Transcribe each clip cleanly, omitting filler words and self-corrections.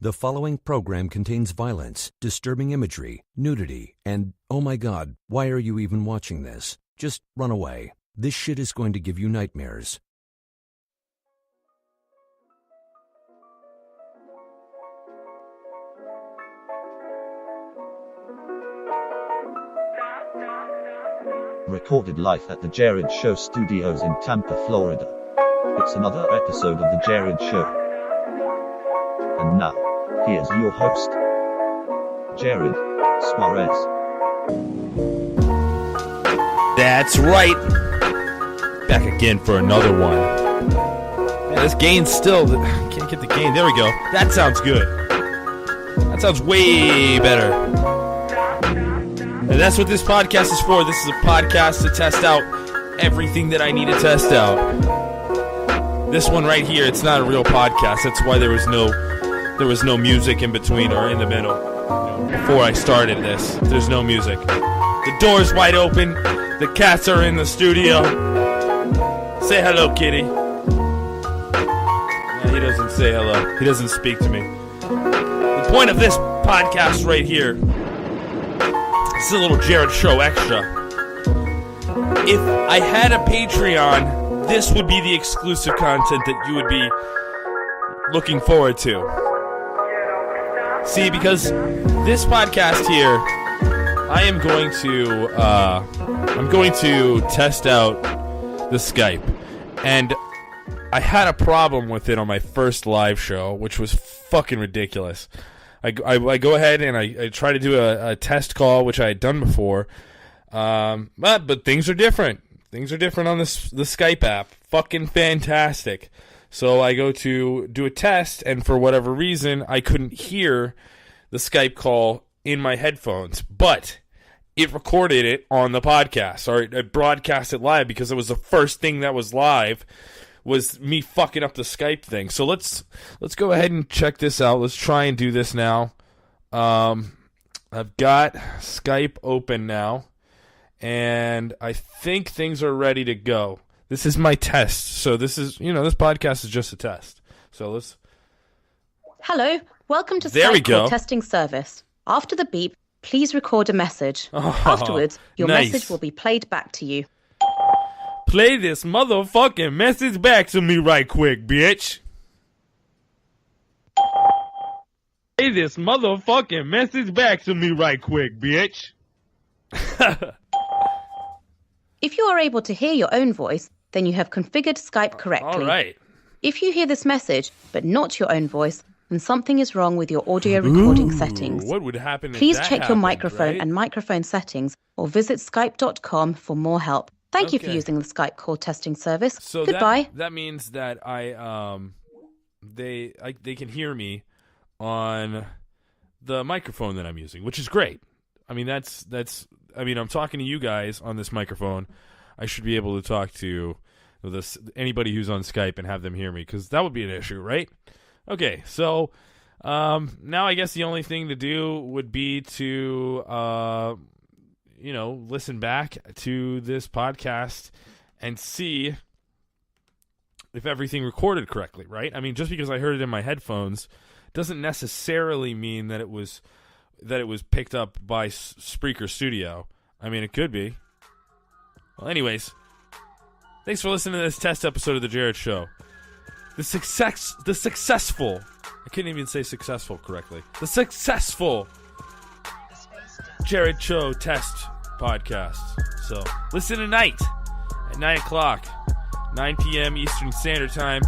The following program contains violence, disturbing imagery, nudity, and, oh my God, why are you even watching this? Just run away. This shit is going to give you nightmares. Recorded live at the Jerrad Show studios in Tampa, Florida. It's another episode of the Jerrad Show. And now, here's your host, Jerrad Suarez. That's right. Back again for another one. Man, this gain still, can't get the gain. There we go. That sounds good. That sounds way better. And that's what this podcast is for. This is a podcast to test out everything that I need to test out. This one right here, it's not a real podcast. That's why there was no music in between or in the middle. Before I started this, there's no music. The door's wide open. The cats are in the studio. Say hello, kitty. No, he doesn't say hello. He doesn't speak to me. The point of this podcast right here, this is a little Jerrad Show extra. If I had a Patreon, this would be the exclusive content that you would be looking forward to. See, because this podcast here, I'm going to test out the Skype, and I had a problem with it on my first live show, which was fucking ridiculous. I go ahead and I try to do a test call, which I had done before, but things are different. Things are different on the Skype app. Fucking fantastic. So I go to do a test, and for whatever reason, I couldn't hear the Skype call in my headphones, but it recorded it on the podcast, or it broadcast it live, because it was the first thing that was live, was me fucking up the Skype thing. So let's go ahead and check this out. Let's try and do this now. I've got Skype open now, and I think things are ready to go. This is my test. So this is, this podcast is just a test. So let's... Hello, welcome to There we Skype go. call testing service. After the beep, please record a message. Oh, Afterwards, your nice. message will be played back to you. Play this motherfucking message back to me right quick, bitch. Play this motherfucking message back to me right quick, bitch. If you are able to hear your own voice, then you have configured Skype correctly. All right. If you hear this message, but not your own voice, then something is wrong with your audio recording settings. What would happen if Please that check your happened, microphone right? and microphone settings, or visit skype.com for more help. Thank you for Okay. using the Skype call testing service. So Goodbye. That means that they can hear me on the microphone that I'm using, which is great. I mean, I'm talking to you guys on this microphone. I should be able to talk to anybody who's on Skype and have them hear me, because that would be an issue, right? Okay, so now I guess the only thing to do would be to listen back to this podcast and see if everything recorded correctly, right? I mean, just because I heard it in my headphones doesn't necessarily mean that it was picked up by Spreaker Studio. I mean, it could be. Well, anyways, thanks for listening to this test episode of the Jerrad Show. The successful, I couldn't even say successful correctly. The successful Jerrad Show test podcast. So listen tonight at 9 o'clock, 9 p.m. Eastern Standard Time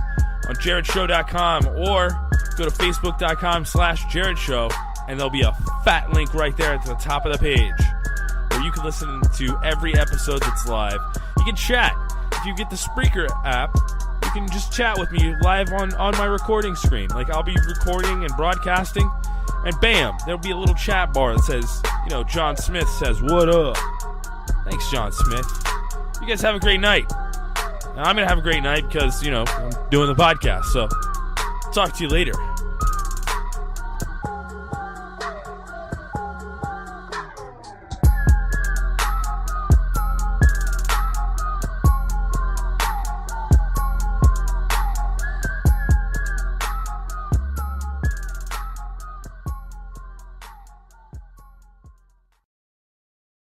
on JerradShow.com, or go to Facebook.com/Jerrad Show, and there'll be a fat link right there at the top of the page where you can listen to every episode that's live. You can chat. If you get the Spreaker app, you can just chat with me live on my recording screen. Like, I'll be recording and broadcasting, and bam, there'll be a little chat bar that says, John Smith says, "What up?" Thanks, John Smith. You guys have a great night. Now, I'm going to have a great night because, I'm doing the podcast. So, talk to you later.